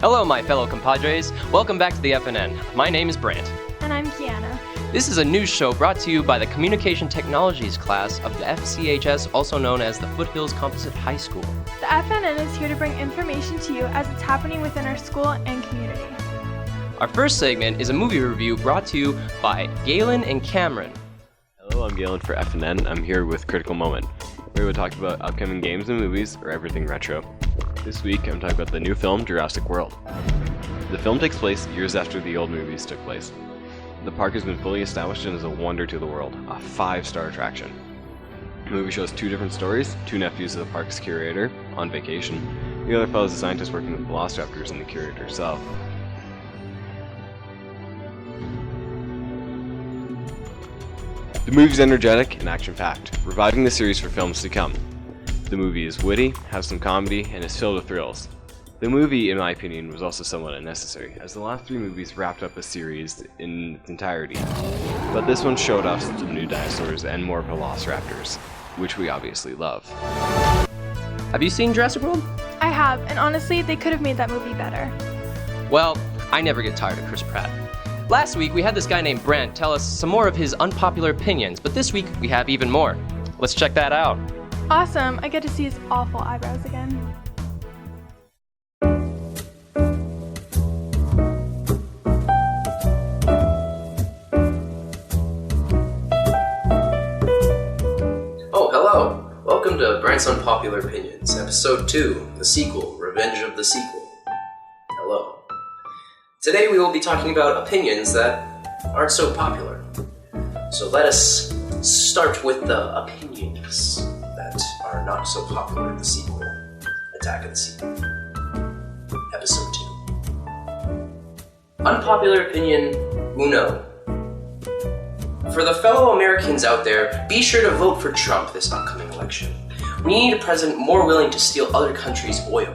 Hello, my fellow compadres. Welcome back to the FNN. My name is Brant. And I'm Kiana. This is a news show brought to you by the Communication Technologies class of the FCHS, also known as the Foothills Composite High School. The FNN is here to bring information to you as it's happening within our school and community. Our first segment is a movie review brought to you by Galen and Cameron. Hello, I'm Galen for FNN. I'm here with Critical Moment, where we talk about upcoming games and movies or everything retro. This week, I'm talking about the new film, Jurassic World. The film takes place years after the old movies took place. The park has been fully established and is a wonder to the world, a 5-star attraction. The movie shows two different stories, two nephews of the park's curator, on vacation. The other fellow is a scientist working with velociraptors and the curator herself. The movie's energetic and action-packed, reviving the series for films to come. The movie is witty, has some comedy, and is filled with thrills. The movie, in my opinion, was also somewhat unnecessary, as the last 3 movies wrapped up a series in its entirety. But this one showed us some new dinosaurs and more velociraptors, which we obviously love. Have you seen Jurassic World? I have, and honestly, they could have made that movie better. Well, I never get tired of Chris Pratt. Last week, we had this guy named Brent tell us some more of his unpopular opinions, but this week, we have even more. Let's check that out. Awesome, I get to see his awful eyebrows again. Oh, hello. Welcome to Brant's Unpopular Opinions, Episode 2, the sequel, Revenge of the Sequel. Hello. Today we will be talking about opinions that aren't so popular. So let us start with the opinions that are not so popular in the sequel, Attack of the Sequel. Episode 2. Unpopular opinion uno. For the fellow Americans out there, be sure to vote for Trump this upcoming election. We need a president more willing to steal other countries' oil.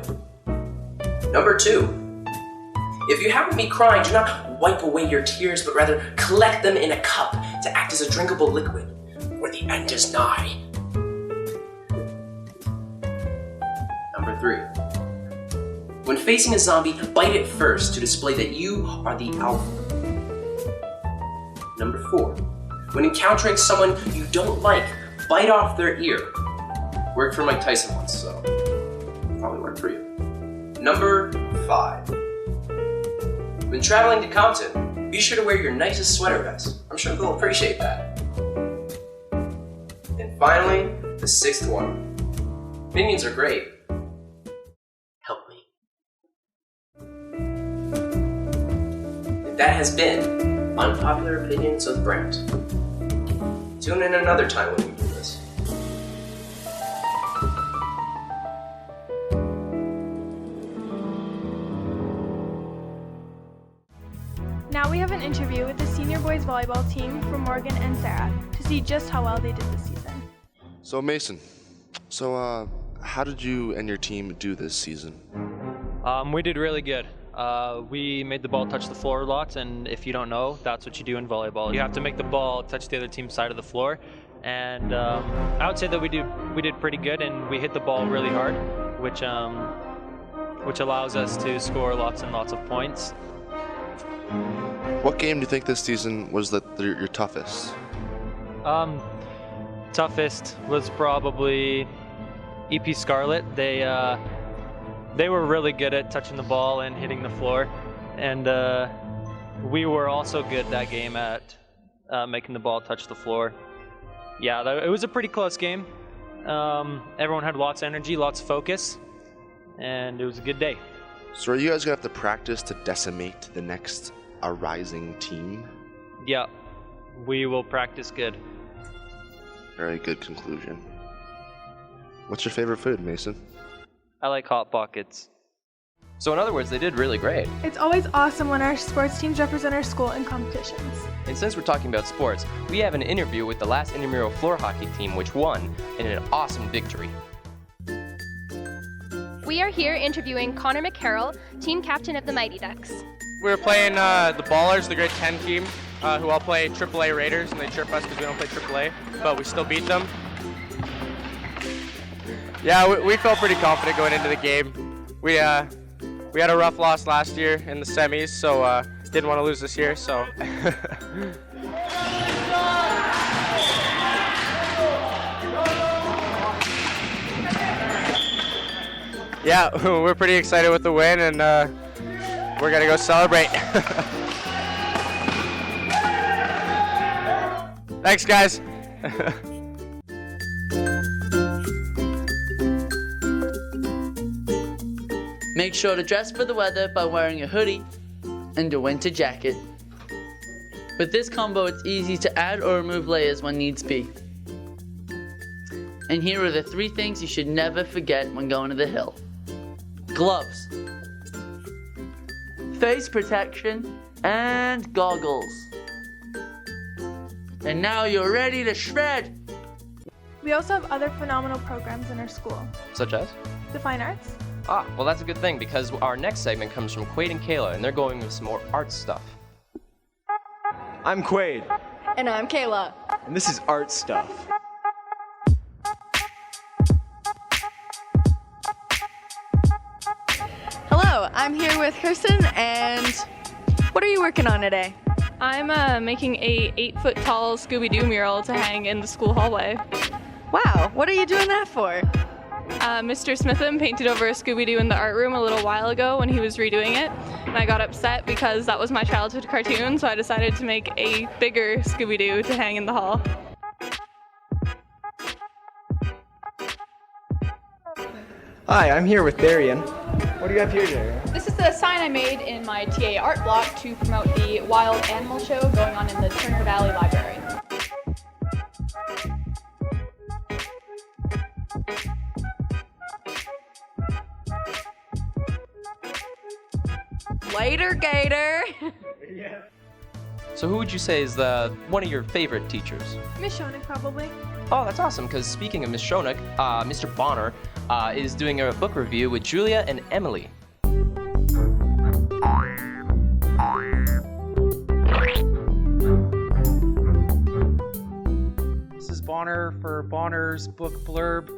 Number 2. If you happen to be crying, do not wipe away your tears, but rather collect them in a cup to act as a drinkable liquid, for the end is nigh. Number 3. When facing a zombie, bite it first to display that you are the alpha. Number 4. When encountering someone you don't like, bite off their ear. Worked for Mike Tyson once, so probably worked for you. Number 5. When traveling to Compton, be sure to wear your nicest sweater vest. I'm sure they'll appreciate that. And finally, the 6th one. Opinions are great. Help me. And that has been Unpopular Opinions with Brent. Tune in another time when we do this. Now we have an interview with the senior boys volleyball team from Morgan and Sarah to see just how well they did this season. So Mason, how did you and your team do this season? We did really good. We made the ball touch the floor lots, and if you don't know, that's what you do in volleyball. You have to make the ball touch the other team's side of the floor, and I would say that we did pretty good, and we hit the ball really hard, which allows us to score lots and lots of points. What game do you think this season was your toughest? Toughest was probably EP Scarlet. They were really good at touching the ball and hitting the floor, and we were also good that game at making the ball touch the floor. Yeah, it was a pretty close game. Everyone had lots of energy, lots of focus, and it was a good day. So are you guys going to have to practice to decimate the next rising team? Yeah, we will practice good. Very good conclusion. What's your favorite food, Mason? I like Hot Pockets. So in other words, they did really great. It's always awesome when our sports teams represent our school in competitions. And since we're talking about sports, we have an interview with the last intramural floor hockey team, which won in an awesome victory. We are here interviewing Connor McCarroll, team captain of the Mighty Ducks. We were playing the Ballers, the grade 10 team, who all play AAA Raiders, and they chirp us because we don't play AAA, but we still beat them. Yeah, we felt pretty confident going into the game. We We had a rough loss last year in the semis, so didn't want to lose this year. So. Yeah, we're pretty excited with the win, and we're gonna go celebrate. Thanks, guys. Make sure to dress for the weather by wearing a hoodie and a winter jacket. With this combo, it's easy to add or remove layers when needs be. And here are the 3 things you should never forget when going to the hill. Gloves, face protection, and goggles. And now you're ready to shred! We also have other phenomenal programs in our school. Such as? The Fine Arts, Ah, well that's a good thing because our next segment comes from Quaid and Kayla and they're going with some more art stuff. I'm Quaid, And I'm Kayla. and this is Art Stuff. Hello, I'm here with Kirsten, and what are you working on today? I'm making a 8-foot tall Scooby-Doo mural to hang in the school hallway. Wow, what are you doing that for? Mr. Smitham painted over a Scooby-Doo in the art room a little while ago when he was redoing it, and I got upset because that was my childhood cartoon, so I decided to make a bigger Scooby-Doo to hang in the hall. Hi, I'm here with Darian. What do you have here, Darian? This is the sign I made in my TA art block to promote the wild animal show going on in the Turner Valley Library. Later, Gator. So who would you say is one of your favorite teachers? Miss Shonik probably. Oh, that's awesome, because speaking of Miss Shonik, Mr. Bonner is doing a book review with Julia and Emily. This is Bonner for Bonner's book blurb.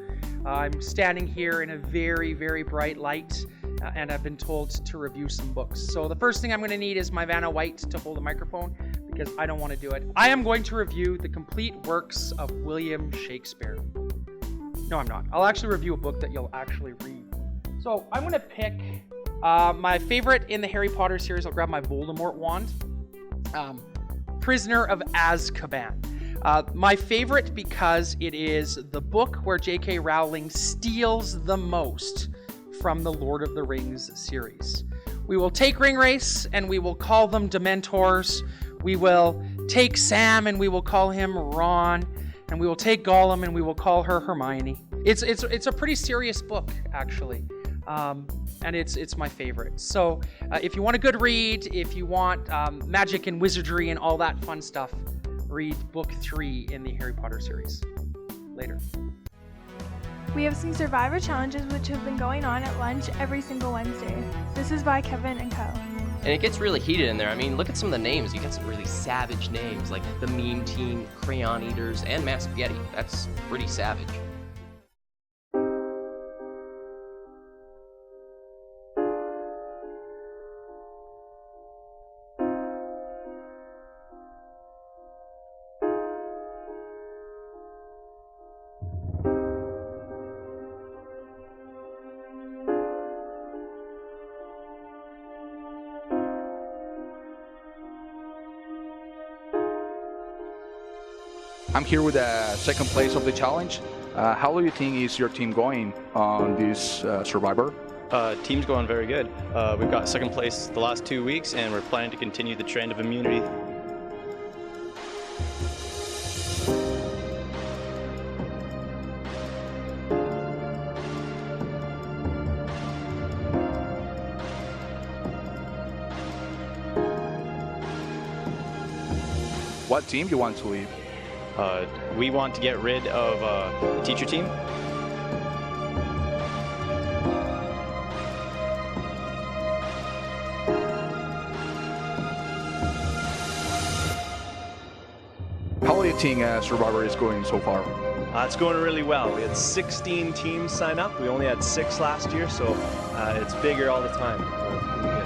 I'm standing here in a very, very bright light, and I've been told to review some books. So the first thing I'm going to need is my Vanna White to hold a microphone, because I don't want to do it. I am going to review the complete works of William Shakespeare. No, I'm not. I'll actually review a book that you'll actually read. So I'm going to pick my favorite in the Harry Potter series. I'll grab my Voldemort wand. Prisoner of Azkaban. My favorite because it is the book where J.K. Rowling steals the most from the Lord of the Rings series. We will take Ringwraiths and we will call them Dementors. We will take Sam and we will call him Ron. And we will take Gollum and we will call her Hermione. It's a pretty serious book, actually. And it's my favorite. So if you want a good read, if you want magic and wizardry and all that fun stuff, read book 3 in the Harry Potter series. Later. We have some Survivor challenges which have been going on at lunch every single Wednesday. This is by Kevin and Co. And it gets really heated in there. I mean, look at some of the names. You got some really savage names like the Meme Team, Crayon Eaters, and Matt Spaghetti. That's pretty savage. I'm here with the second place of the challenge. How do you think is your team going on this Survivor? Team's going very good. We've got second place the last 2 weeks, and we're planning to continue the trend of immunity. What team do you want to leave? We want to get rid of the teacher team. How do you think Survivor is going so far? It's going really well. We had 16 teams sign up. We only had 6 last year, so it's bigger all the time. Really good.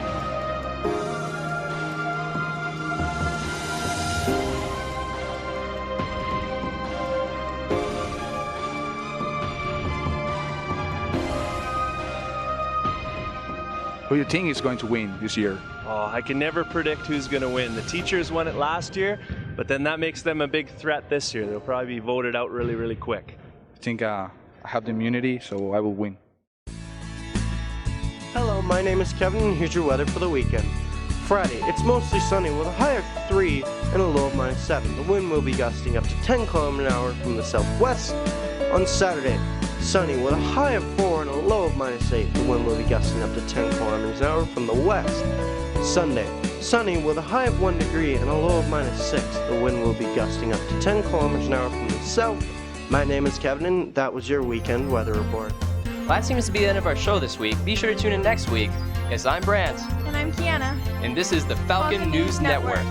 Who do you think is going to win this year? Oh, I can never predict who's going to win. The teachers won it last year, but then that makes them a big threat this year. They'll probably be voted out really, really quick. I think I have the immunity, so I will win. Hello, my name is Kevin, and here's your weather for the weekend. Friday, it's mostly sunny with a high of 3 and a low of -7. The wind will be gusting up to 10 km/h from the southwest. On Saturday, sunny with a high of 4 and a low of -8. The wind will be gusting up to 10 km/h from the west. Sunday, sunny with a high of 1 degree and a low of -6. The wind will be gusting up to 10 km/h from the south. My name is Kevin, and that was your weekend weather report. Well, that seems to be the end of our show this week. Be sure to tune in next week. Yes, I'm Brant. And I'm Kiana. And this is the Falcon News Network.